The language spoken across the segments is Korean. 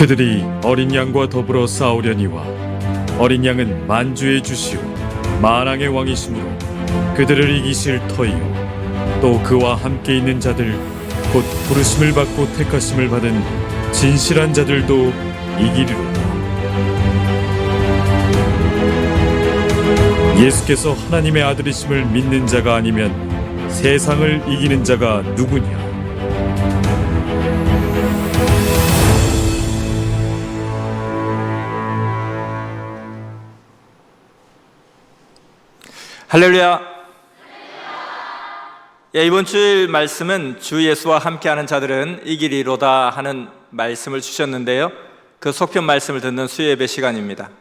그들이 어린 양과 더불어 싸우려니와 어린 양은 만주의 주시오 만왕의 왕이시므로 그들을 이기실 터이요 또 그와 함께 있는 자들 곧 부르심을 받고 택하심을 받은 진실한 자들도 이기리로다. 예수께서 하나님의 아들이심을 믿는 자가 아니면 세상을 이기는 자가 누구냐? 할렐루야. 이번 주일 말씀은 주 예수와 함께하는 자들은 이기리로다 하는 말씀을 주셨는데요, 그 속편 말씀을 듣는 수요예배 시간입니다.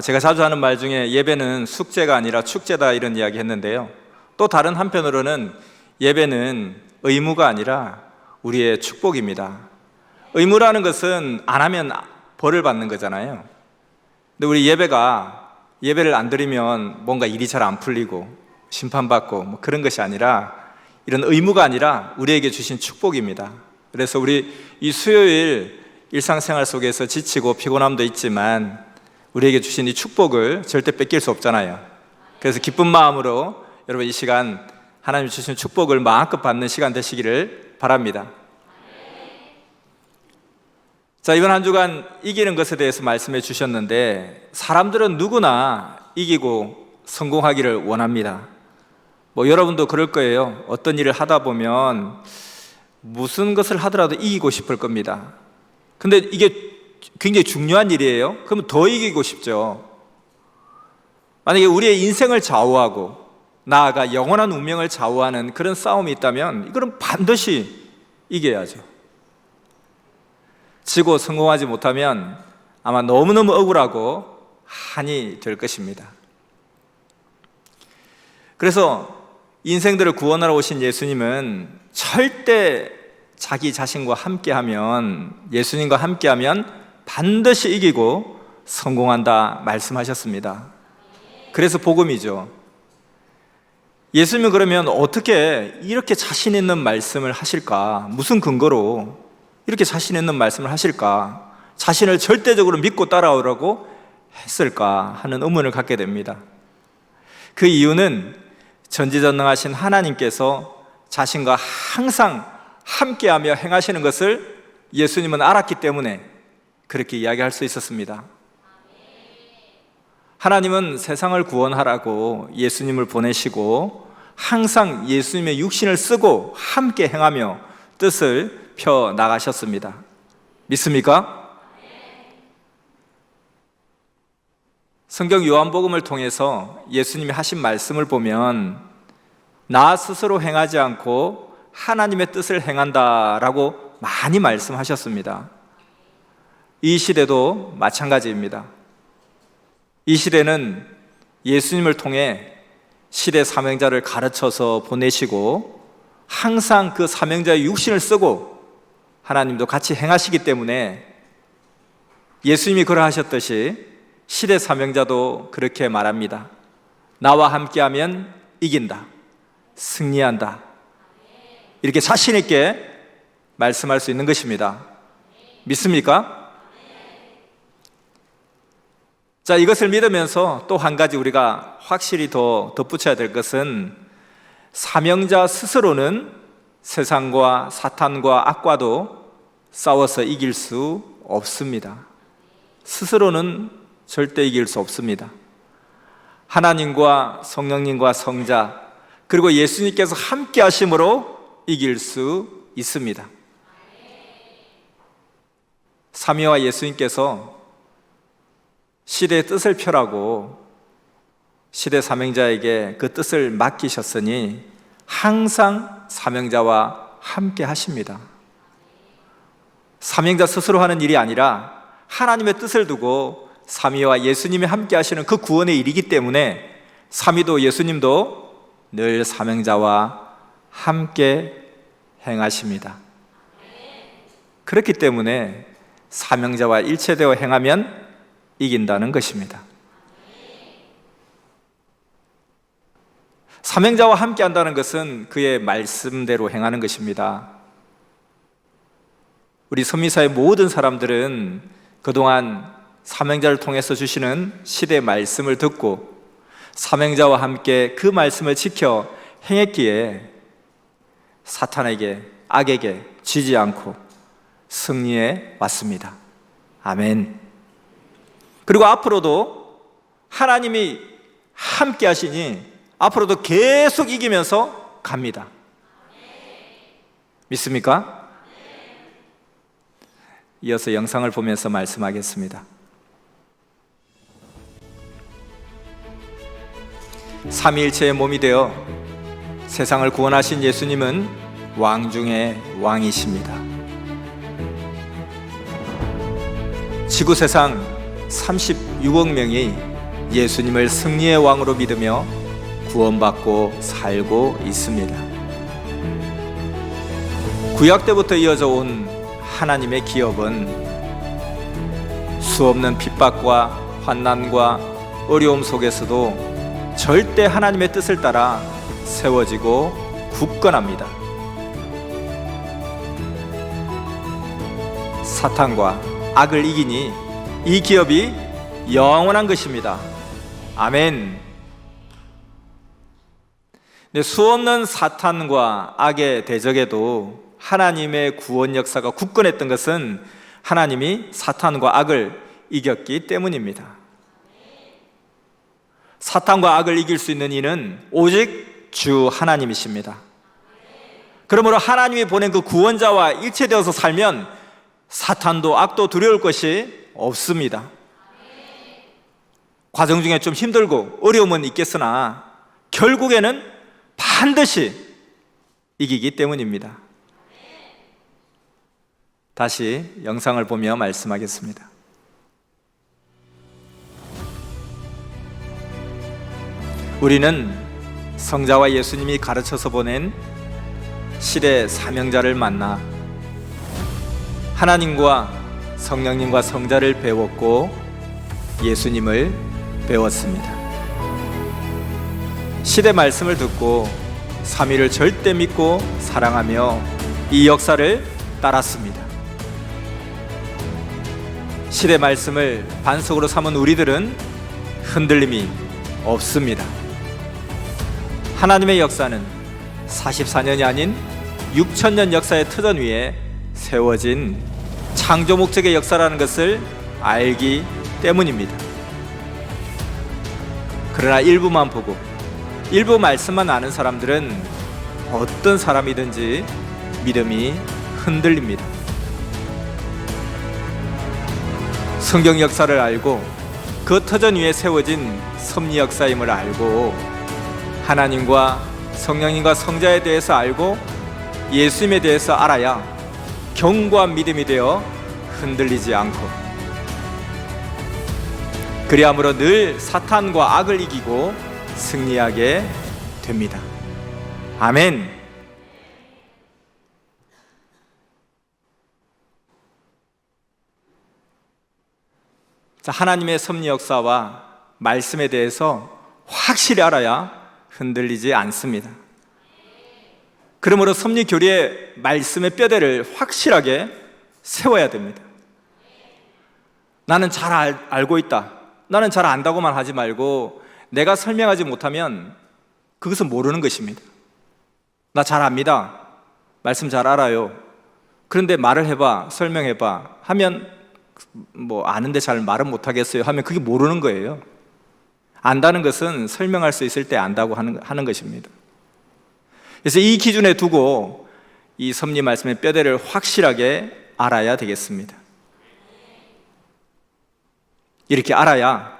제가 자주 하는 말 중에 예배는 숙제가 아니라 축제다 이런 이야기 했는데요, 또 다른 한편으로는 예배는 의무가 아니라 우리의 축복입니다. 의무라는 것은 안 하면 벌을 받는 거잖아요. 근데 우리 예배를 안 드리면 뭔가 일이 잘 안 풀리고 심판받고 뭐 그런 것이 아니라, 이런 의무가 아니라 우리에게 주신 축복입니다. 그래서 우리 이 수요일 일상생활 속에서 지치고 피곤함도 있지만 우리에게 주신 이 축복을 절대 뺏길 수 없잖아요. 그래서 기쁜 마음으로 여러분 이 시간 하나님이 주신 축복을 마음껏 받는 시간 되시기를 바랍니다. 자, 이번 한 주간 이기는 것에 대해서 말씀해 주셨는데, 사람들은 누구나 이기고 성공하기를 원합니다. 여러분도 그럴 거예요. 어떤 일을 하다 보면 무슨 것을 하더라도 이기고 싶을 겁니다. 근데 이게 굉장히 중요한 일이에요. 그러면 더 이기고 싶죠. 만약에 우리의 인생을 좌우하고 나아가 영원한 운명을 좌우하는 그런 싸움이 있다면 이거는 반드시 이겨야죠. 지고 성공하지 못하면 아마 너무너무 억울하고 한이 될 것입니다. 그래서 인생들을 구원하러 오신 예수님은 절대 자기 자신과 함께하면, 예수님과 함께하면 반드시 이기고 성공한다 말씀하셨습니다. 그래서 복음이죠. 예수님은 그러면 어떻게 이렇게 자신 있는 말씀을 하실까? 무슨 근거로 이렇게 자신 있는 말씀을 하실까? 자신을 절대적으로 믿고 따라오라고 했을까 하는 의문을 갖게 됩니다. 그 이유는 전지전능하신 하나님께서 자신과 항상 함께하며 행하시는 것을 예수님은 알았기 때문에 그렇게 이야기할 수 있었습니다. 하나님은 세상을 구원하라고 예수님을 보내시고 항상 예수님의 육신을 쓰고 함께 행하며 뜻을 펴 나가셨습니다. 믿습니까? 성경 요한복음을 통해서 예수님이 하신 말씀을 보면 나 스스로 행하지 않고 하나님의 뜻을 행한다라고 많이 말씀하셨습니다. 이 시대도 마찬가지입니다. 이 시대는 예수님을 통해 시대 사명자를 가르쳐서 보내시고 항상 그 사명자의 육신을 쓰고 하나님도 같이 행하시기 때문에 예수님이 그러하셨듯이 시대 사명자도 그렇게 말합니다. 나와 함께하면 이긴다, 승리한다, 이렇게 자신 있게 말씀할 수 있는 것입니다. 믿습니까? 자, 이것을 믿으면서 또 한 가지 우리가 확실히 더 덧붙여야 될 것은, 사명자 스스로는 세상과 사탄과 악과도 싸워서 이길 수 없습니다. 스스로는 절대 이길 수 없습니다. 하나님과 성령님과 성자 그리고 예수님께서 함께 하심으로 이길 수 있습니다. 삼위와 예수님께서 시대의 뜻을 펴라고 시대 사명자에게 그 뜻을 맡기셨으니 항상 사명자와 함께 하십니다. 사명자 스스로 하는 일이 아니라 하나님의 뜻을 두고 삼위와 예수님이 함께 하시는 그 구원의 일이기 때문에 삼위도 예수님도 늘 사명자와 함께 행하십니다. 그렇기 때문에 사명자와 일체되어 행하면 이긴다는 것입니다. 사명자와 함께 한다는 것은 그의 말씀대로 행하는 것입니다. 우리 선미사의 모든 사람들은 그동안 삼행자를 통해서 주시는 시대의 말씀을 듣고 삼행자와 함께 그 말씀을 지켜 행했기에 사탄에게, 악에게 지지 않고 승리해 왔습니다. 아멘. 그리고 앞으로도 하나님이 함께 하시니 앞으로도 계속 이기면서 갑니다. 믿습니까? 이어서 영상을 보면서 말씀하겠습니다. 삼위일체의 몸이 되어 세상을 구원하신 예수님은 왕 중의 왕이십니다. 지구 세상 36억 명이 예수님을 승리의 왕으로 믿으며 구원받고 살고 있습니다. 구약 때부터 이어져 온 하나님의 기업은 수없는 핍박과 환난과 어려움 속에서도 절대 하나님의 뜻을 따라 세워지고 굳건합니다. 사탄과 악을 이기니 이 기업이 영원한 것입니다. 아멘. 네, 수없는 사탄과 악의 대적에도 하나님의 구원 역사가 굳건했던 것은 하나님이 사탄과 악을 이겼기 때문입니다. 사탄과 악을 이길 수 있는 이는 오직 주 하나님이십니다. 그러므로 하나님이 보낸 그 구원자와 일체되어서 살면 사탄도 악도 두려울 것이 없습니다. 과정 중에 좀 힘들고 어려움은 있겠으나 결국에는 반드시 이기기 때문입니다. 다시 영상을 보며 말씀하겠습니다. 우리는 성자와 예수님이 가르쳐서 보낸 시대 사명자를 만나 하나님과 성령님과 성자를 배웠고 예수님을 배웠습니다. 시대 말씀을 듣고 삼위를 절대 믿고 사랑하며 이 역사를 따랐습니다. 시대 말씀을 반석으로 삼은 우리들은 흔들림이 없습니다. 하나님의 역사는 44년이 아닌 6,000년 역사의 터전 위에 세워진 창조 목적의 역사라는 것을 알기 때문입니다. 그러나 일부만 보고 일부 말씀만 아는 사람들은 어떤 사람이든지 믿음이 흔들립니다. 성경 역사를 알고 그 터전 위에 세워진 섭리 역사임을 알고 하나님과 성령님과 성자에 대해서 알고 예수님에 대해서 알아야 견고한 믿음이 되어 흔들리지 않고 그리함으로 늘 사탄과 악을 이기고 승리하게 됩니다. 아멘. 자, 하나님의 섭리 역사와 말씀에 대해서 확실히 알아야 흔들리지 않습니다. 그러므로 섭리 교리의 말씀의 뼈대를 확실하게 세워야 됩니다. 나는 잘 알고 있다, 나는 잘 안다고만 하지 말고 내가 설명하지 못하면 그것은 모르는 것입니다. 나 잘 압니다, 말씀 잘 알아요, 그런데 말을 해봐, 설명해봐 하면 뭐 아는데 잘 말은 못하겠어요 하면 그게 모르는 거예요. 안다는 것은 설명할 수 있을 때 안다고 하는 것입니다. 그래서 이 기준에 두고 이 섭리 말씀의 뼈대를 확실하게 알아야 되겠습니다. 이렇게 알아야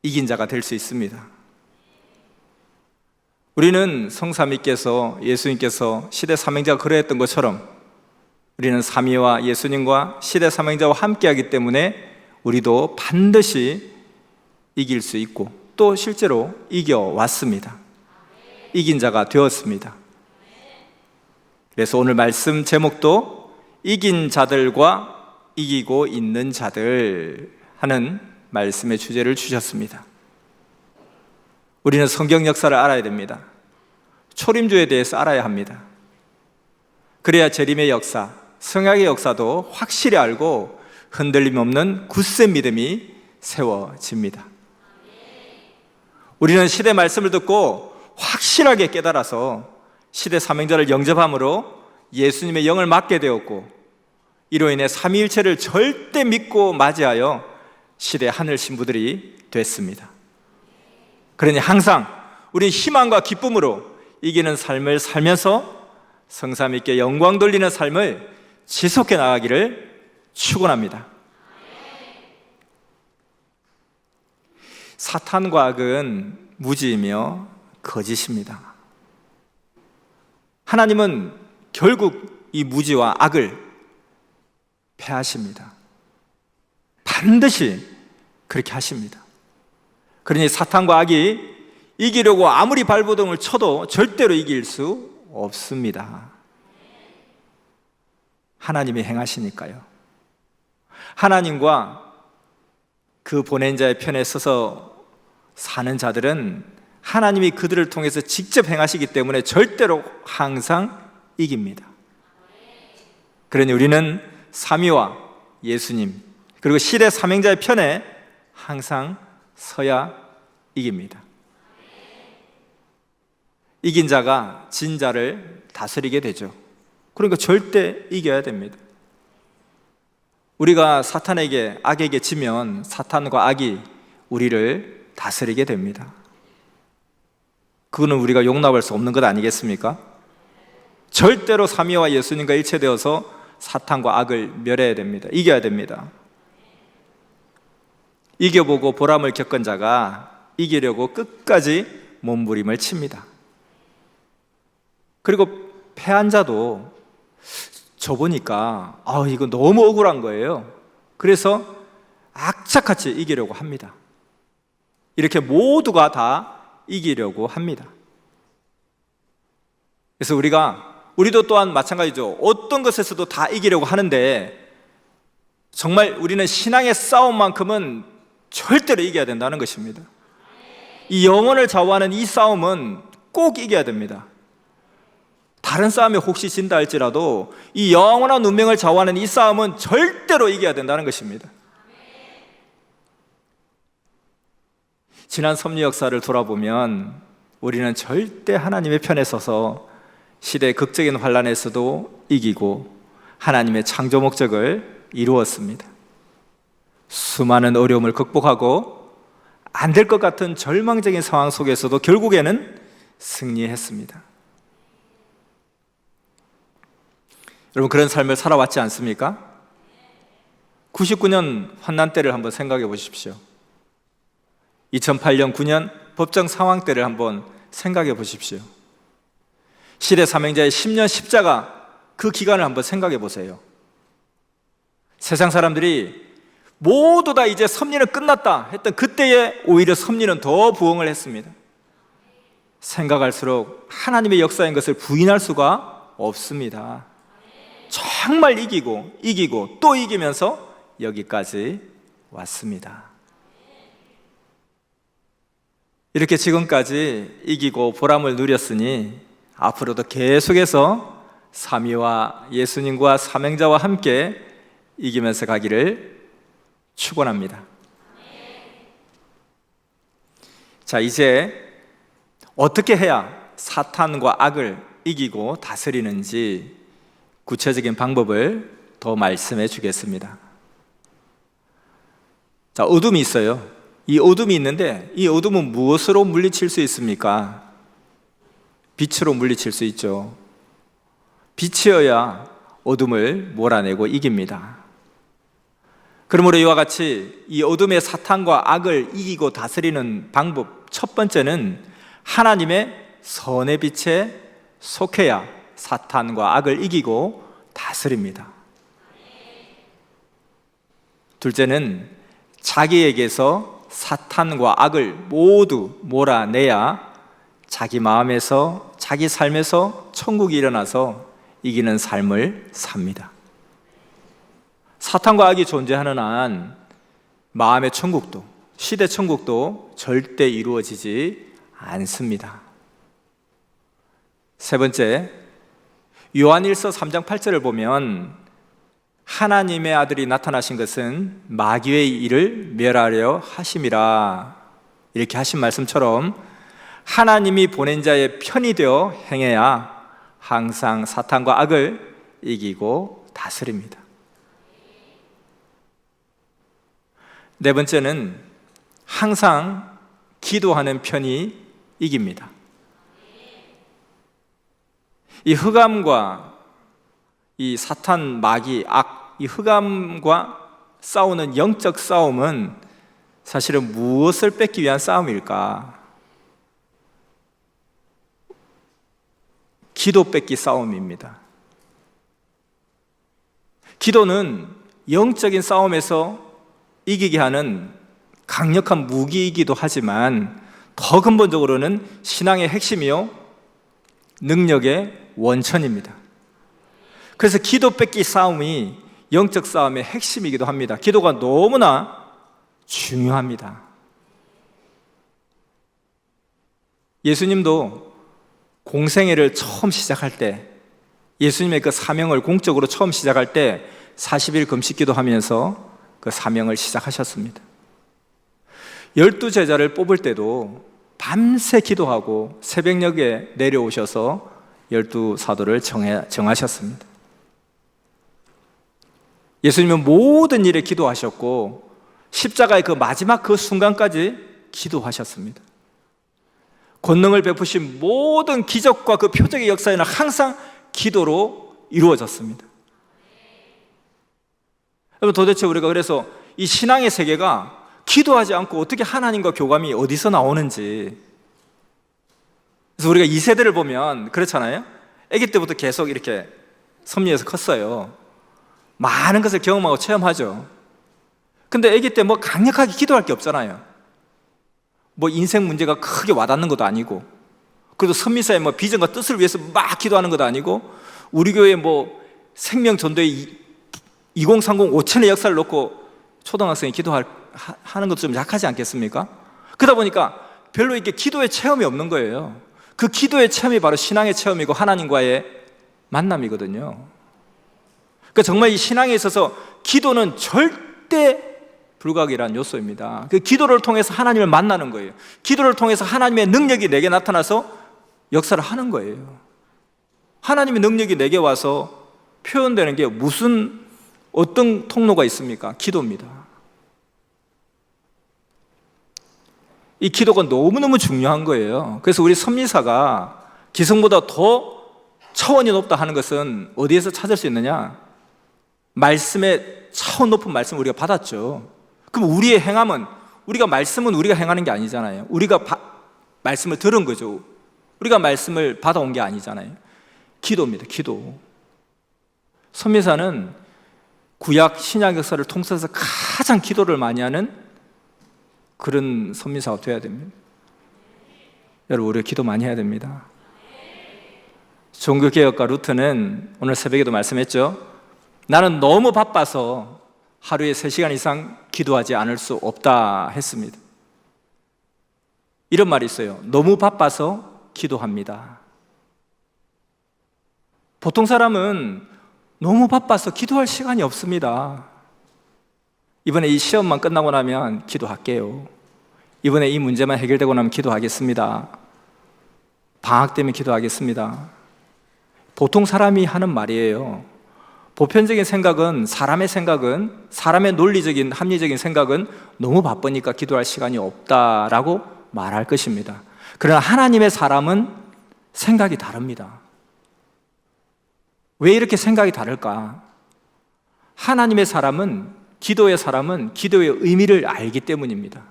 이긴 자가 될 수 있습니다. 우리는 성삼위께서 예수님께서 시대 삼행자가 그러했던 것처럼 우리는 삼위와 예수님과 시대 삼행자와 함께하기 때문에 우리도 반드시 이길 수 있고 또 실제로 이겨왔습니다. 이긴 자가 되었습니다. 그래서 오늘 말씀 제목도 이긴 자들과 이기고 있는 자들 하는 말씀의 주제를 주셨습니다. 우리는 성경 역사를 알아야 됩니다. 초림주에 대해서 알아야 합니다. 그래야 재림의 역사, 성약의 역사도 확실히 알고 흔들림 없는 굳센 믿음이 세워집니다. 우리는 시대 말씀을 듣고 확실하게 깨달아서 시대 사명자를 영접함으로 예수님의 영을 맡게 되었고, 이로 인해 삼위일체를 절대 믿고 맞이하여 시대 하늘 신부들이 됐습니다. 그러니 항상 우리 희망과 기쁨으로 이기는 삶을 살면서 성삼위께 영광 돌리는 삶을 지속해 나가기를 축원합니다. 사탄과 악은 무지이며 거짓입니다. 하나님은 결국 이 무지와 악을 패하십니다. 반드시 그렇게 하십니다. 그러니 사탄과 악이 이기려고 아무리 발버둥을 쳐도 절대로 이길 수 없습니다. 하나님이 행하시니까요. 하나님과 그 보낸 자의 편에 서서 사는 자들은 하나님이 그들을 통해서 직접 행하시기 때문에 절대로 항상 이깁니다. 그러니 우리는 삼위와 예수님 그리고 시대 사명자의 편에 항상 서야 이깁니다. 이긴 자가 진 자를 다스리게 되죠. 그러니까 절대 이겨야 됩니다. 우리가 사탄에게, 악에게 지면 사탄과 악이 우리를 다스리게 됩니다. 그거는 우리가 용납할 수 없는 것 아니겠습니까? 절대로 삼위와 예수님과 일체되어서 사탄과 악을 멸해야 됩니다. 이겨야 됩니다. 이겨보고 보람을 겪은 자가 이기려고 끝까지 몸부림을 칩니다. 그리고 패한 자도 저 보니까 이거 너무 억울한 거예요. 그래서 악착같이 이기려고 합니다. 이렇게 모두가 다 이기려고 합니다. 그래서 우리도 또한 마찬가지죠. 어떤 것에서도 다 이기려고 하는데 정말 우리는 신앙의 싸움만큼은 절대로 이겨야 된다는 것입니다. 이 영혼을 좌우하는 이 싸움은 꼭 이겨야 됩니다. 다른 싸움에 혹시 진다 할지라도 이 영원한 운명을 좌우하는 이 싸움은 절대로 이겨야 된다는 것입니다. 지난 섭리 역사를 돌아보면 우리는 절대 하나님의 편에 서서 시대의 극적인 환란에서도 이기고 하나님의 창조 목적을 이루었습니다. 수많은 어려움을 극복하고 안 될 것 같은 절망적인 상황 속에서도 결국에는 승리했습니다. 여러분, 그런 삶을 살아왔지 않습니까? 99년 환난 때를 한번 생각해 보십시오. 2008년, 9년 법정 상황 때를 한번 생각해 보십시오. 시대 사명자의 10년 십자가 그 기간을 한번 생각해 보세요. 세상 사람들이 모두 다 이제 섭리는 끝났다 했던 그때에 오히려 섭리는 더 부흥을 했습니다. 생각할수록 하나님의 역사인 것을 부인할 수가 없습니다. 정말 이기고 또 이기면서 여기까지 왔습니다. 이렇게 지금까지 이기고 보람을 누렸으니 앞으로도 계속해서 삼위와 예수님과 사명자와 함께 이기면서 가기를 축원합니다. 자, 이제 어떻게 해야 사탄과 악을 이기고 다스리는지 구체적인 방법을 더 말씀해 주겠습니다. 자, 어둠이 있어요. 이 어둠이 있는데 이 어둠은 무엇으로 물리칠 수 있습니까? 빛으로 물리칠 수 있죠. 빛이어야 어둠을 몰아내고 이깁니다. 그러므로 이와 같이 이 어둠의 사탄과 악을 이기고 다스리는 방법 첫 번째는 하나님의 선의 빛에 속해야 사탄과 악을 이기고 다스립니다. 둘째는 자기에게서 사탄과 악을 모두 몰아내야 자기 마음에서 자기 삶에서 천국이 일어나서 이기는 삶을 삽니다. 사탄과 악이 존재하는 한 마음의 천국도 시대 천국도 절대 이루어지지 않습니다. 세 번째, 요한일서 3장 8절을 보면 하나님의 아들이 나타나신 것은 마귀의 일을 멸하려 하심이라. 이렇게 하신 말씀처럼 하나님이 보낸 자의 편이 되어 행해야 항상 사탄과 악을 이기고 다스립니다. 네 번째는 항상 기도하는 편이 이깁니다. 이 흑암과 이 사탄, 마귀, 악, 이 흑암과 싸우는 영적 싸움은 사실은 무엇을 뺏기 위한 싸움일까? 기도 뺏기 싸움입니다. 기도는 영적인 싸움에서 이기게 하는 강력한 무기이기도 하지만 더 근본적으로는 신앙의 핵심이요, 능력의 원천입니다. 그래서 기도 뺏기 싸움이 영적 싸움의 핵심이기도 합니다. 기도가 너무나 중요합니다. 예수님도 공생애를 처음 시작할 때, 예수님의 그 사명을 공적으로 처음 시작할 때 40일 금식기도 하면서 그 사명을 시작하셨습니다. 12제자를 뽑을 때도 밤새 기도하고 새벽녘에 내려오셔서 12사도를 정하셨습니다. 예수님은 모든 일에 기도하셨고 십자가의 그 마지막 그 순간까지 기도하셨습니다. 권능을 베푸신 모든 기적과 그 표적의 역사에는 항상 기도로 이루어졌습니다. 여러분, 도대체 우리가 그래서 이 신앙의 세계가 기도하지 않고 어떻게 하나님과 교감이 어디서 나오는지. 그래서 우리가 2세대를 보면 그렇잖아요. 아기 때부터 계속 이렇게 섭리해서 컸어요. 많은 것을 경험하고 체험하죠. 근데 아기 때 뭐 강력하게 기도할 게 없잖아요. 뭐 인생 문제가 크게 와닿는 것도 아니고, 그래도 선미사의 뭐 비전과 뜻을 위해서 막 기도하는 것도 아니고, 우리 교회 뭐 생명 전도의 2030 5천의 역사를 놓고 초등학생이 하는 것도 좀 약하지 않겠습니까? 그러다 보니까 별로 이렇게 기도의 체험이 없는 거예요. 그 기도의 체험이 바로 신앙의 체험이고 하나님과의 만남이거든요. 그러니까 정말 이 신앙에 있어서 기도는 절대 불가결한 요소입니다. 그 기도를 통해서 하나님을 만나는 거예요. 기도를 통해서 하나님의 능력이 내게 나타나서 역사를 하는 거예요. 하나님의 능력이 내게 와서 표현되는 게 어떤 통로가 있습니까? 기도입니다. 이 기도가 너무너무 중요한 거예요. 그래서 우리 선미사가 기성보다 더 차원이 높다 하는 것은 어디에서 찾을 수 있느냐? 말씀의 차원 높은 말씀을 우리가 받았죠. 그럼 우리의 행함은, 말씀은 우리가 행하는 게 아니잖아요. 우리가 말씀을 들은 거죠. 우리가 말씀을 받아온 게 아니잖아요. 기도입니다. 기도. 선미사는 구약 신약 역사를 통틀어서 가장 기도를 많이 하는 그런 선미사가 되어야 됩니다. 여러분, 우리가 기도 많이 해야 됩니다. 종교개혁가 루트는 오늘 새벽에도 말씀했죠. 나는 너무 바빠서 하루에 3시간 이상 기도하지 않을 수 없다 했습니다. 이런 말이 있어요. 너무 바빠서 기도합니다. 보통 사람은 너무 바빠서 기도할 시간이 없습니다. 이번에 이 시험만 끝나고 나면 기도할게요. 이번에 이 문제만 해결되고 나면 기도하겠습니다. 방학 때문에 기도하겠습니다. 보통 사람이 하는 말이에요. 보편적인 생각은, 사람의 논리적인 합리적인 생각은 너무 바쁘니까 기도할 시간이 없다라고 말할 것입니다. 그러나 하나님의 사람은 생각이 다릅니다. 왜 이렇게 생각이 다를까? 하나님의 사람은, 기도의 의미를 알기 때문입니다.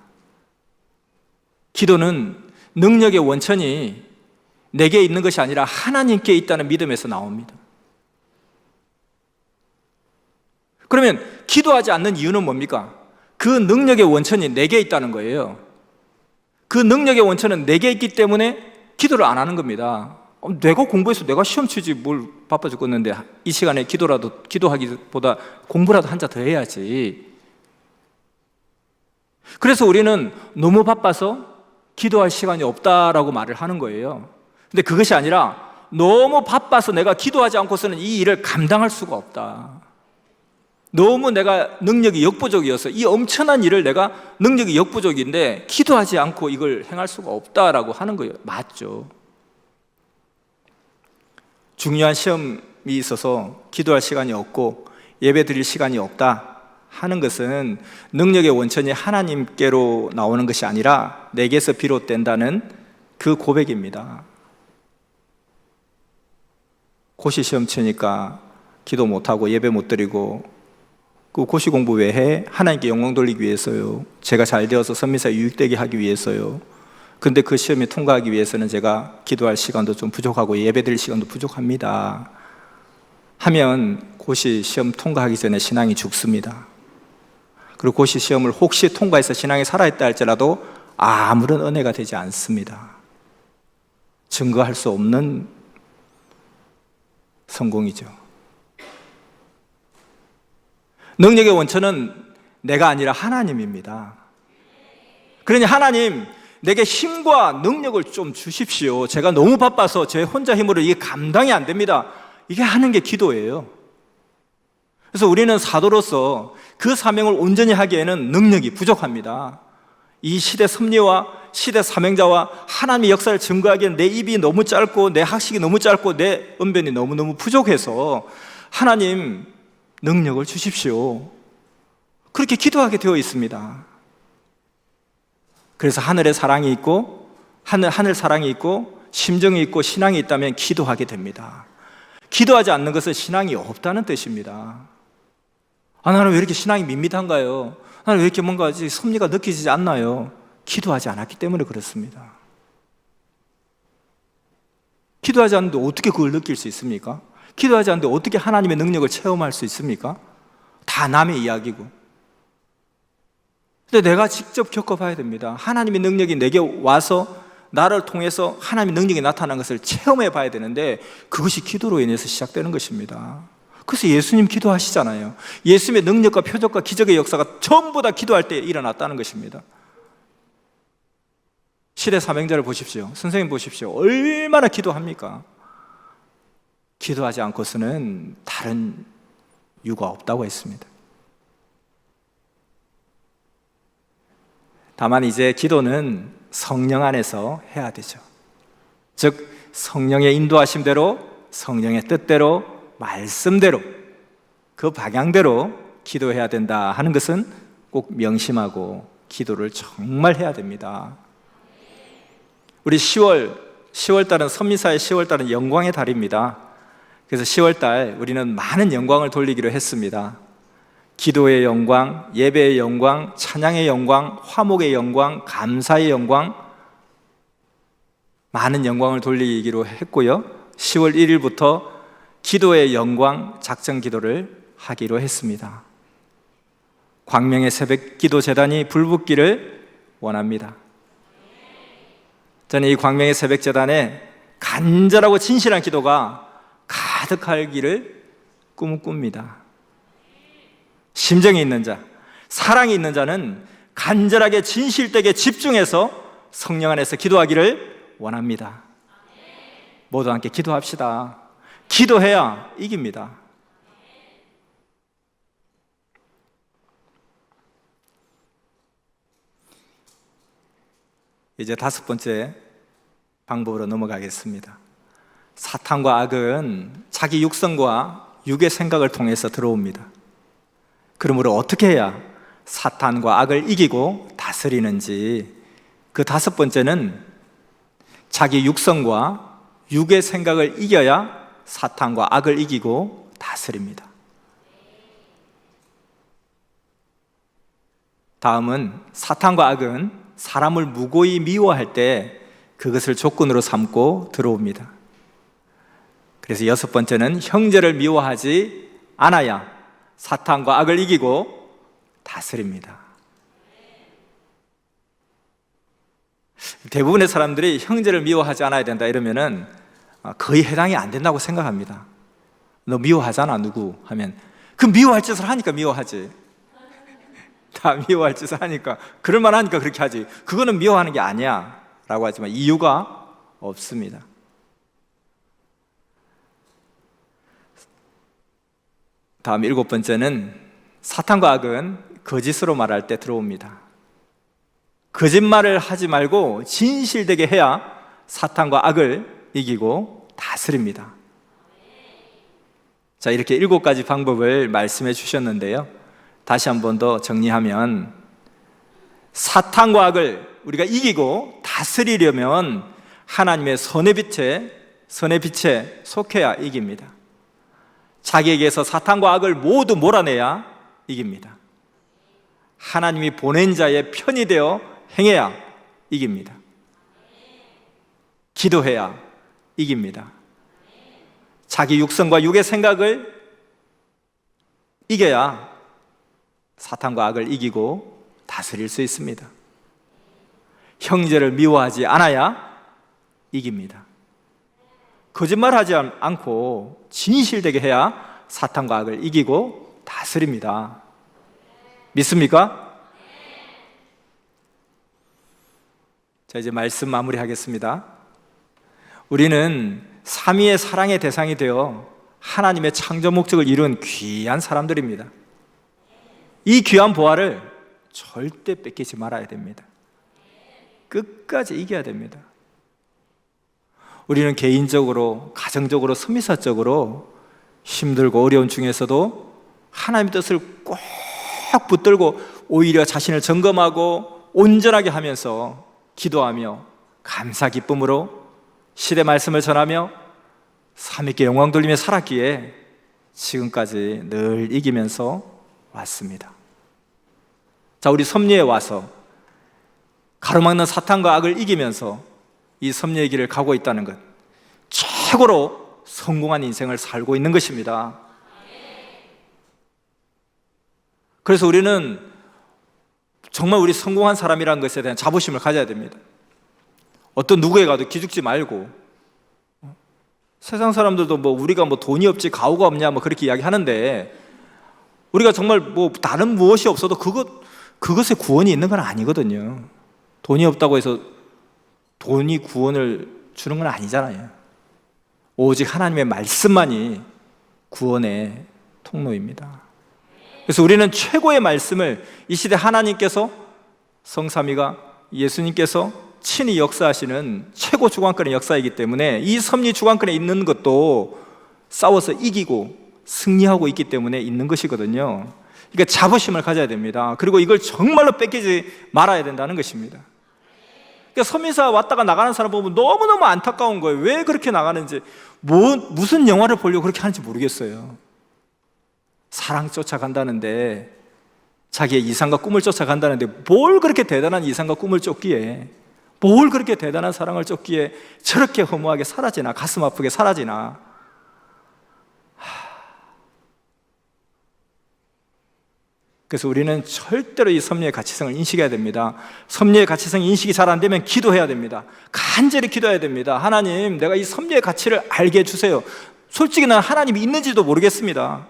기도는 능력의 원천이 내게 있는 것이 아니라 하나님께 있다는 믿음에서 나옵니다. 그러면 기도하지 않는 이유는 뭡니까? 그 능력의 원천이 내게 있다는 거예요. 그 능력의 원천은 내게 있기 때문에 기도를 안 하는 겁니다. 내가 공부해서 내가 시험 치지 뭘 바빠 죽겠는데 이 시간에 기도하기보다 공부라도 한 자 더 해야지. 그래서 우리는 너무 바빠서 기도할 시간이 없다라고 말을 하는 거예요. 근데 그것이 아니라 너무 바빠서 내가 기도하지 않고서는 이 일을 감당할 수가 없다. 너무 내가 능력이 역부족이어서 이 엄청난 일을 내가 능력이 역부족인데 기도하지 않고 이걸 행할 수가 없다라고 하는 거예요. 맞죠? 중요한 시험이 있어서 기도할 시간이 없고 예배 드릴 시간이 없다 하는 것은 능력의 원천이 하나님께로 나오는 것이 아니라 내게서 비롯된다는 그 고백입니다. 고시 시험 치니까 기도 못하고 예배 못 드리고 그 고시 공부 왜 해? 하나님께 영광 돌리기 위해서요. 제가 잘 되어서 선민사에 유익되게 하기 위해서요. 근데 그 시험에 통과하기 위해서는 제가 기도할 시간도 좀 부족하고 예배 드릴 시간도 부족합니다 하면 고시 시험 통과하기 전에 신앙이 죽습니다. 그리고 고시 시험을 혹시 통과해서 신앙이 살아있다 할지라도 아무런 은혜가 되지 않습니다. 증거할 수 없는 성공이죠. 능력의 원천은 내가 아니라 하나님입니다. 그러니 하나님, 내게 힘과 능력을 좀 주십시오. 제가 너무 바빠서 제 혼자 힘으로 이게 감당이 안 됩니다. 이게 하는 게 기도예요. 그래서 우리는 사도로서 그 사명을 온전히 하기에는 능력이 부족합니다. 이 시대 섭리와 시대 사명자와 하나님의 역사를 증거하기에는 내 입이 너무 짧고 내 학식이 너무 짧고 내 언변이 너무너무 부족해서 하나님 능력을 주십시오. 그렇게 기도하게 되어 있습니다. 그래서 하늘에 사랑이 있고 하늘 사랑이 있고 심정이 있고 신앙이 있다면 기도하게 됩니다. 기도하지 않는 것은 신앙이 없다는 뜻입니다. 나는 왜 이렇게 신앙이 밋밋한가요? 나는 왜 이렇게 뭔가 섭리가 느껴지지 않나요? 기도하지 않았기 때문에 그렇습니다. 기도하지 않는데 어떻게 그걸 느낄 수 있습니까? 기도하지 않는데 어떻게 하나님의 능력을 체험할 수 있습니까? 다 남의 이야기고. 근데 내가 직접 겪어봐야 됩니다. 하나님의 능력이 내게 와서 나를 통해서 하나님의 능력이 나타난 것을 체험해 봐야 되는데 그것이 기도로 인해서 시작되는 것입니다. 그래서 예수님 기도하시잖아요. 예수님의 능력과 표적과 기적의 역사가 전부 다 기도할 때 일어났다는 것입니다. 시대 사명자를 보십시오. 선생님 보십시오. 얼마나 기도합니까? 기도하지 않고서는 다른 이유가 없다고 했습니다. 다만 이제 기도는 성령 안에서 해야 되죠. 즉 성령의 인도하심대로, 성령의 뜻대로, 말씀대로, 그 방향대로 기도해야 된다 하는 것은 꼭 명심하고 기도를 정말 해야 됩니다. 우리 10월달은 선미사의 10월달은 영광의 달입니다. 그래서 10월달 우리는 많은 영광을 돌리기로 했습니다. 기도의 영광, 예배의 영광, 찬양의 영광, 화목의 영광, 감사의 영광, 많은 영광을 돌리기로 했고요. 10월 1일부터 기도의 영광 작정 기도를 하기로 했습니다. 광명의 새벽 기도 재단이 불붙기를 원합니다. 저는 이 광명의 새벽 재단에 간절하고 진실한 기도가 가득하기를 꿈을 꿉니다. 심정이 있는 자, 사랑이 있는 자는 간절하게 진실되게 집중해서 성령 안에서 기도하기를 원합니다. 모두 함께 기도합시다. 기도해야 이깁니다. 이제 5번째 방법으로 넘어가겠습니다. 사탄과 악은 자기 육성과 육의 생각을 통해서 들어옵니다. 그러므로 어떻게 해야 사탄과 악을 이기고 다스리는지, 그 5번째는 자기 육성과 육의 생각을 이겨야 사탄과 악을 이기고 다스립니다. 다음은 사탄과 악은 사람을 무고히 미워할 때 그것을 조건으로 삼고 들어옵니다. 그래서 6번째는 형제를 미워하지 않아야 사탄과 악을 이기고 다스립니다. 대부분의 사람들이 형제를 미워하지 않아야 된다 이러면은 거의 해당이 안 된다고 생각합니다. 너 미워하잖아 누구 하면, 그 미워할 짓을 하니까 미워하지. 다 미워할 짓을 하니까, 그럴만 하니까 그렇게 하지. 그거는 미워하는 게 아니야 라고 하지만 이유가 없습니다. 다음 7번째는 사탄과 악은 거짓으로 말할 때 들어옵니다. 거짓말을 하지 말고 진실되게 해야 사탄과 악을 이기고 다스립니다. 자, 이렇게 7가지 방법을 말씀해 주셨는데요, 다시 한 번 더 정리하면, 사탄과 악을 우리가 이기고 다스리려면 하나님의 선의 빛에 속해야 이깁니다. 자기에게서 사탄과 악을 모두 몰아내야 이깁니다. 하나님이 보낸 자의 편이 되어 행해야 이깁니다. 기도해야 이깁니다. 자기 육성과 육의 생각을 이겨야 사탄과 악을 이기고 다스릴 수 있습니다. 형제를 미워하지 않아야 이깁니다. 거짓말하지 않고 진실되게 해야 사탄과 악을 이기고 다스립니다. 믿습니까? 자, 이제 말씀 마무리하겠습니다. 우리는 삼위의 사랑의 대상이 되어 하나님의 창조 목적을 이룬 귀한 사람들입니다. 이 귀한 보화를 절대 뺏기지 말아야 됩니다. 끝까지 이겨야 됩니다. 우리는 개인적으로, 가정적으로, 선미사적으로 힘들고 어려운 중에서도 하나님의 뜻을 꼭 붙들고 오히려 자신을 점검하고 온전하게 하면서 기도하며 감사 기쁨으로 시대 말씀을 전하며 삼위께 영광 돌리며 살았기에 지금까지 늘 이기면서 왔습니다. 자, 우리 섭리에 와서 가로막는 사탄과 악을 이기면서 이 섭리의 길을 가고 있다는 것, 최고로 성공한 인생을 살고 있는 것입니다. 그래서 우리는 정말 우리 성공한 사람이라는 것에 대한 자부심을 가져야 됩니다. 어떤 누구에 가도 기죽지 말고, 세상 사람들도 우리가 돈이 없지 가오가 없냐 그렇게 이야기하는데, 우리가 정말 다른 무엇이 없어도 그것에 구원이 있는 건 아니거든요. 돈이 없다고 해서 돈이 구원을 주는 건 아니잖아요. 오직 하나님의 말씀만이 구원의 통로입니다. 그래서 우리는 최고의 말씀을 이 시대 하나님께서, 성삼위가, 예수님께서 친히 역사하시는 최고 주관권의 역사이기 때문에 이 섭리 주관권에 있는 것도 싸워서 이기고 승리하고 있기 때문에 있는 것이거든요. 그러니까 자부심을 가져야 됩니다. 그리고 이걸 정말로 뺏기지 말아야 된다는 것입니다. 그러니까 섭리사 왔다가 나가는 사람 보면 너무너무 안타까운 거예요. 왜 그렇게 나가는지, 무슨 영화를 보려고 그렇게 하는지 모르겠어요. 사랑 쫓아간다는데, 자기의 이상과 꿈을 쫓아간다는데 뭘 그렇게 대단한 이상과 꿈을 쫓기에, 뭘 그렇게 대단한 사랑을 쫓기에 저렇게 허무하게 사라지나, 가슴 아프게 사라지나. 그래서 우리는 절대로 이 섭리의 가치성을 인식해야 됩니다. 섭리의 가치성 인식이 잘 안 되면 기도해야 됩니다. 간절히 기도해야 됩니다. 하나님, 내가 이 섭리의 가치를 알게 해주세요. 솔직히 난 하나님이 있는지도 모르겠습니다.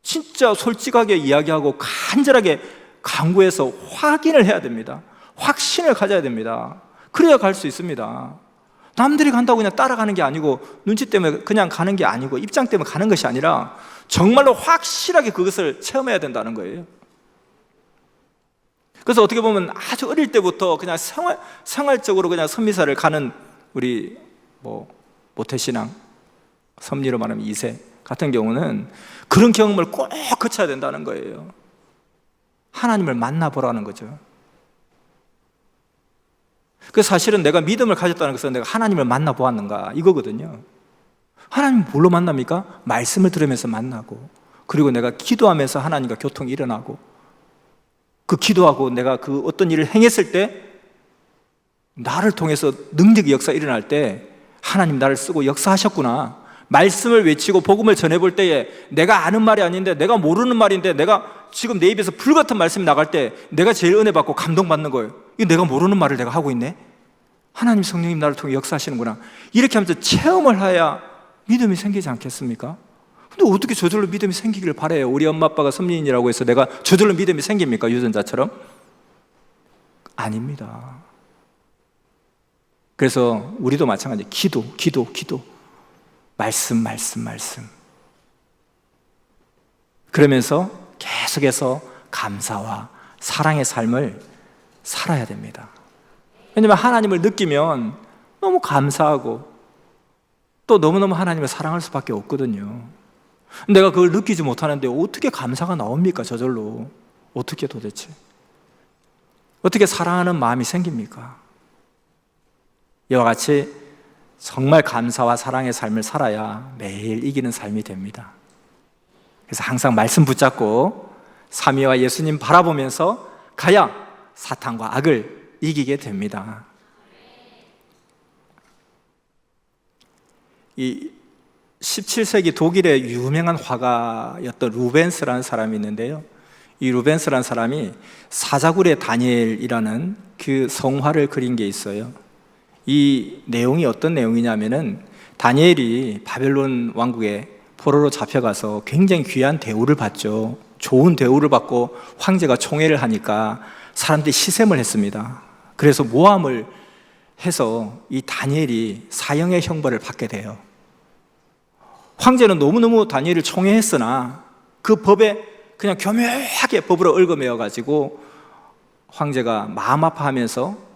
진짜 솔직하게 이야기하고 간절하게 간구해서 확인을 해야 됩니다. 확신을 가져야 됩니다. 그래야 갈 수 있습니다. 남들이 간다고 그냥 따라가는 게 아니고, 눈치 때문에 그냥 가는 게 아니고, 입장 때문에 가는 것이 아니라 정말로 확실하게 그것을 체험해야 된다는 거예요. 그래서 어떻게 보면 아주 어릴 때부터 그냥 생활적으로 그냥 선미사를 가는 우리 모태신앙, 섭리로 말하면 2세 같은 경우는 그런 경험을 꼭 거쳐야 된다는 거예요. 하나님을 만나보라는 거죠. 그래서 사실은 내가 믿음을 가졌다는 것은 내가 하나님을 만나보았는가 이거거든요. 하나님 뭘로 만납니까? 말씀을 들으면서 만나고, 그리고 내가 기도하면서 하나님과 교통이 일어나고, 그 기도하고 내가 그 어떤 일을 행했을 때 나를 통해서 능력의 역사 일어날 때 하나님 나를 쓰고 역사하셨구나, 말씀을 외치고 복음을 전해볼 때에 내가 아는 말이 아닌데, 내가 모르는 말인데, 내가 지금 내 입에서 불같은 말씀이 나갈 때 내가 제일 은혜 받고 감동받는 거예요. 이거 내가 모르는 말을 내가 하고 있네? 하나님 성령님 나를 통해 역사하시는구나. 이렇게 하면서 체험을 해야 믿음이 생기지 않겠습니까? 근데 어떻게 저절로 믿음이 생기기를 바라요? 우리 엄마 아빠가 섭리인이라고 해서 내가 저절로 믿음이 생깁니까? 유전자처럼? 아닙니다. 그래서 우리도 마찬가지, 기도 말씀. 그러면서 계속해서 감사와 사랑의 삶을 살아야 됩니다. 왜냐하면 하나님을 느끼면 너무 감사하고 또 너무너무 하나님을 사랑할 수밖에 없거든요. 내가 그걸 느끼지 못하는데 어떻게 감사가 나옵니까? 저절로. 어떻게 도대체? 어떻게 사랑하는 마음이 생깁니까? 이와 같이 정말 감사와 사랑의 삶을 살아야 매일 이기는 삶이 됩니다. 그래서 항상 말씀 붙잡고 삼위와 예수님 바라보면서 가야 사탄과 악을 이기게 됩니다. 이 17세기 독일의 유명한 화가였던 루벤스라는 사람이 있는데요. 이 루벤스라는 사람이 사자굴의 다니엘이라는 그 성화를 그린 게 있어요. 이 내용이 어떤 내용이냐면은 다니엘이 바벨론 왕국에 포로로 잡혀가서 굉장히 귀한 대우를 받죠. 좋은 대우를 받고 황제가 총애를 하니까 사람들이 시샘을 했습니다. 그래서 모함을 해서 이 다니엘이 사형의 형벌을 받게 돼요. 황제는 너무너무 다니엘을 총애했으나 그 법에 그냥 교묘하게 법으로 얽어매어가지고 황제가 마음 아파하면서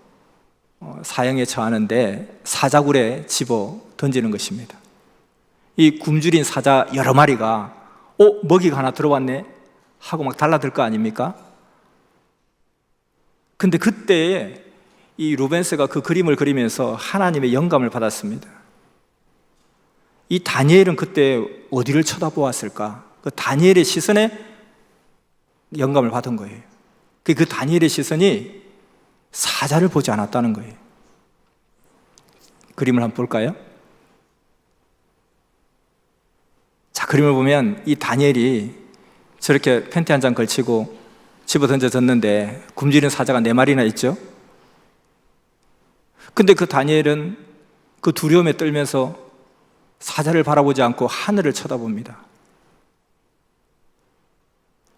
사형에 처하는데 사자굴에 집어 던지는 것입니다. 이 굶주린 사자 여러 마리가 먹이가 하나 들어왔네 하고 막 달라들 거 아닙니까? 근데 그때 이 루벤스가 그 그림을 그리면서 하나님의 영감을 받았습니다. 이 다니엘은 그때 어디를 쳐다보았을까? 그 다니엘의 시선에 영감을 받은 거예요. 그 다니엘의 시선이 사자를 보지 않았다는 거예요. 그림을 한번 볼까요? 자, 그림을 보면 이 다니엘이 저렇게 팬티 한 장 걸치고 집어 던져졌는데 굶주린 사자가 4마리나 있죠? 근데 그 다니엘은 그 두려움에 떨면서 사자를 바라보지 않고 하늘을 쳐다봅니다.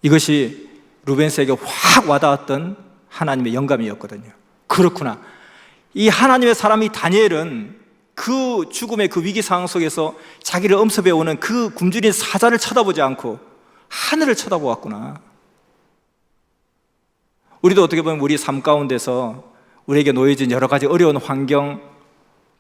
이것이 루벤스에게 확 와닿았던 하나님의 영감이었거든요. 그렇구나. 이 하나님의 사람이 다니엘은 그 죽음의 그 위기 상황 속에서 자기를 엄습해 오는 그 굶주린 사자를 쳐다보지 않고 하늘을 쳐다보았구나. 우리도 어떻게 보면 우리 삶 가운데서 우리에게 놓여진 여러 가지 어려운 환경,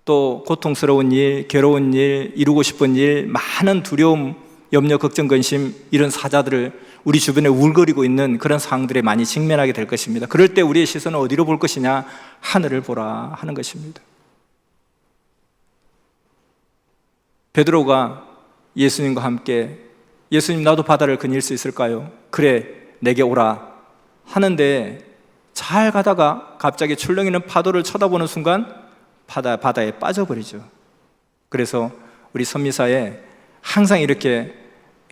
또 고통스러운 일, 괴로운 일, 이루고 싶은 일, 많은 두려움, 염려, 걱정, 근심, 이런 사자들을 우리 주변에 울거리고 있는 그런 상황들에 많이 직면하게 될 것입니다. 그럴 때 우리의 시선은 어디로 볼 것이냐? 하늘을 보라 하는 것입니다. 베드로가 예수님과 함께 예수님, 나도 바다를 거닐 수 있을까요? 그래, 내게 오라 하는데 잘 가다가 갑자기 출렁이는 파도를 쳐다보는 순간 바다에 빠져버리죠. 그래서 우리 선미사에 항상 이렇게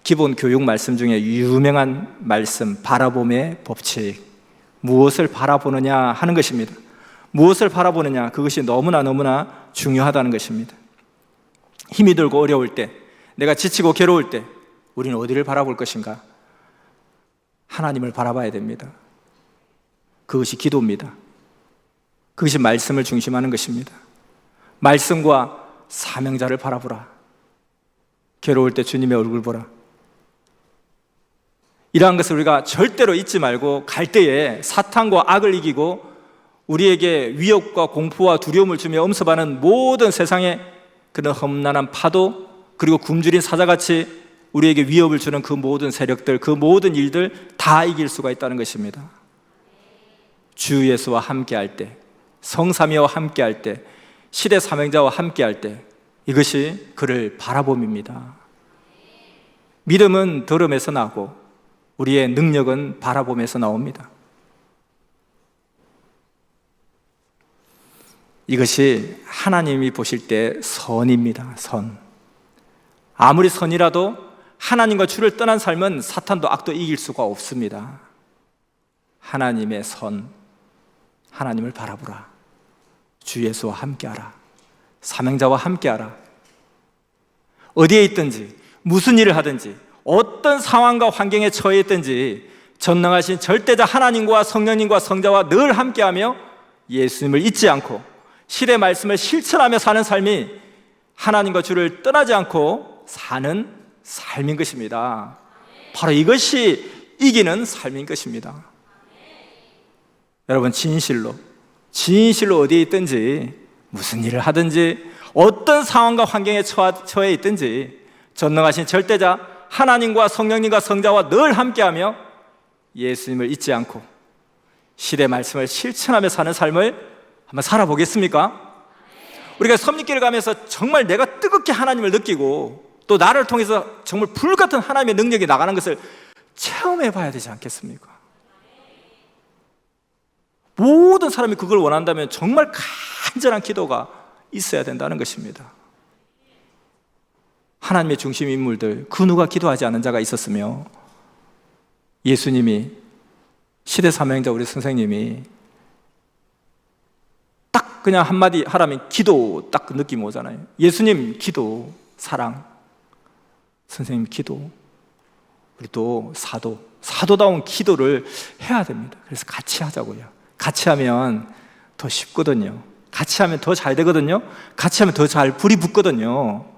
기본 교육 말씀 중에 유명한 말씀, 바라봄의 법칙, 무엇을 바라보느냐 하는 것입니다. 무엇을 바라보느냐, 그것이 너무나 중요하다는 것입니다. 힘이 들고 어려울 때, 내가 지치고 괴로울 때 우리는 어디를 바라볼 것인가? 하나님을 바라봐야 됩니다. 그것이 기도입니다. 그것이 말씀을 중심하는 것입니다. 말씀과 사명자를 바라보라. 괴로울 때 주님의 얼굴 보라. 이러한 것을 우리가 절대로 잊지 말고 갈 때에 사탄과 악을 이기고 우리에게 위협과 공포와 두려움을 주며 엄습하는 모든 세상의 그런 험난한 파도, 그리고 굶주린 사자같이 우리에게 위협을 주는 그 모든 세력들, 그 모든 일들 다 이길 수가 있다는 것입니다. 주 예수와 함께할 때, 성삼위와 함께할 때, 시대 사명자와 함께할 때, 이것이 그를 바라봄입니다. 믿음은 들음에서 나고 우리의 능력은 바라봄에서 나옵니다. 이것이 하나님이 보실 때 선입니다. 선. 아무리 선이라도 하나님과 주를 떠난 삶은 사탄도 악도 이길 수가 없습니다. 하나님의 선, 하나님을 바라보라. 주 예수와 함께하라. 사명자와 함께하라. 어디에 있든지 무슨 일을 하든지 어떤 상황과 환경에 처해 있든지 전능하신 절대자 하나님과 성령님과 성자와 늘 함께하며 예수님을 잊지 않고 실의 말씀을 실천하며 사는 삶이 하나님과 주를 떠나지 않고 사는 삶인 것입니다. 바로 이것이 이기는 삶인 것입니다. 여러분, 진실로 어디에 있든지, 무슨 일을 하든지, 어떤 상황과 환경에 처해 있든지 전능하신 절대자 하나님과 성령님과 성자와 늘 함께하며 예수님을 잊지 않고 시대 말씀을 실천하며 사는 삶을 한번 살아보겠습니까? 우리가 섭리길을 가면서 정말 내가 뜨겁게 하나님을 느끼고 또 나를 통해서 정말 불같은 하나님의 능력이 나가는 것을 체험해 봐야 되지 않겠습니까? 모든 사람이 그걸 원한다면 정말 간절한 기도가 있어야 된다는 것입니다. 하나님의 중심 인물들, 그 누가 기도하지 않은 자가 있었으며, 예수님이, 시대 사명자 우리 선생님이 딱 그냥 한마디 하라면 기도 딱 그 느낌 오잖아요. 예수님 기도, 사랑, 선생님 기도, 우리 또 사도다운 기도를 해야 됩니다. 그래서 같이 하자고요. 같이 하면 더 쉽거든요. 같이 하면 더 잘 되거든요. 같이 하면 더 잘 불이 붙거든요.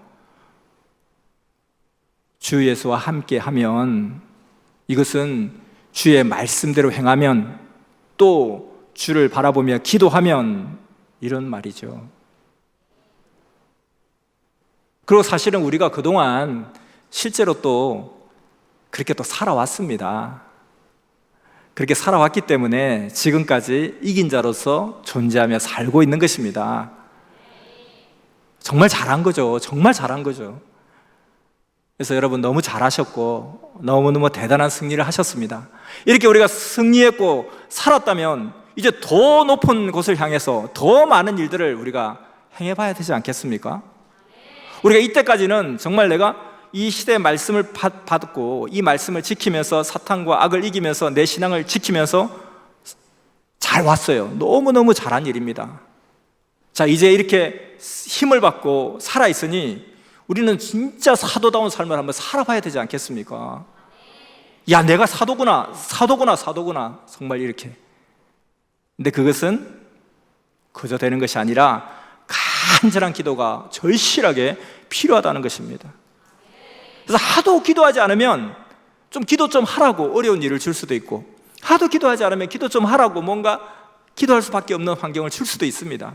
주 예수와 함께 하면, 이것은 주의 말씀대로 행하면, 또 주를 바라보며 기도하면, 이런 말이죠. 그리고 사실은 우리가 그동안 실제로 또 그렇게 또 살아왔습니다. 그렇게 살아왔기 때문에 지금까지 이긴 자로서 존재하며 살고 있는 것입니다. 정말 잘한 거죠. 정말 잘한 거죠. 그래서 여러분 너무 잘하셨고 너무너무 대단한 승리를 하셨습니다. 이렇게 우리가 승리했고 살았다면 이제 더 높은 곳을 향해서 더 많은 일들을 우리가 행해봐야 되지 않겠습니까? 우리가 이때까지는 정말 내가 이 시대의 말씀을 받고 이 말씀을 지키면서 사탄과 악을 이기면서 내 신앙을 지키면서 잘 왔어요. 너무너무 잘한 일입니다. 자, 이제 이렇게 힘을 받고 살아있으니 우리는 진짜 사도다운 삶을 한번 살아봐야 되지 않겠습니까? 야, 내가 사도구나. 정말 이렇게. 근데 그것은 그저 되는 것이 아니라 간절한 기도가 절실하게 필요하다는 것입니다. 그래서 하도 기도하지 않으면 기도 좀 하라고 어려운 일을 줄 수도 있고, 하도 기도하지 않으면 기도 좀 하라고 뭔가 기도할 수밖에 없는 환경을 줄 수도 있습니다.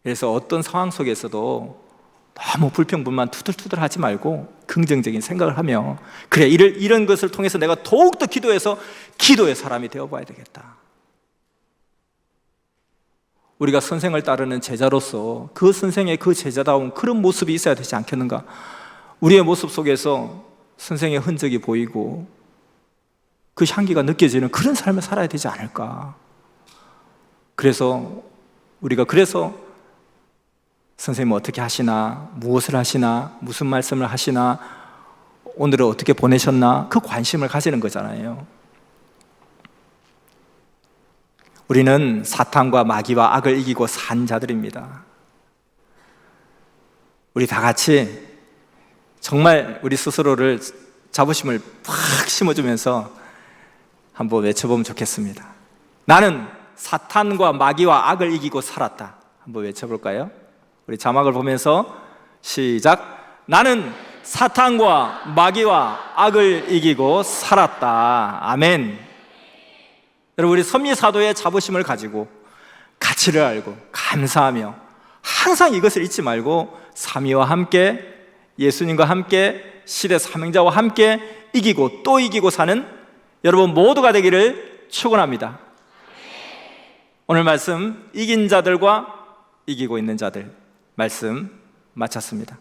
그래서 어떤 상황 속에서도 너무 불평불만 투덜투덜 하지 말고 긍정적인 생각을 하며, 그래, 이런 것을 통해서 내가 더욱더 기도해서 기도의 사람이 되어봐야 되겠다. 우리가 선생을 따르는 제자로서 그 선생의 그 제자다운 그런 모습이 있어야 되지 않겠는가? 우리의 모습 속에서 선생의 흔적이 보이고 그 향기가 느껴지는 그런 삶을 살아야 되지 않을까? 그래서 우리가 선생님은 어떻게 하시나, 무엇을 하시나, 무슨 말씀을 하시나, 오늘은 어떻게 보내셨나, 그 관심을 가지는 거잖아요. 우리는 사탄과 마귀와 악을 이기고 산 자들입니다. 우리 다 같이 정말 우리 스스로를 자부심을 팍 심어주면서 한번 외쳐보면 좋겠습니다. 나는 사탄과 마귀와 악을 이기고 살았다. 한번 외쳐볼까요? 우리 자막을 보면서 시작. 나는 사탄과 마귀와 악을 이기고 살았다. 아멘. 여러분, 우리 섭리사도의 자부심을 가지고 가치를 알고 감사하며 항상 이것을 잊지 말고 삼위와 함께, 예수님과 함께, 시대 사명자와 함께 이기고 또 이기고 사는 여러분 모두가 되기를 축원합니다. 오늘 말씀, 이긴 자들과 이기고 있는 자들 말씀 마쳤습니다.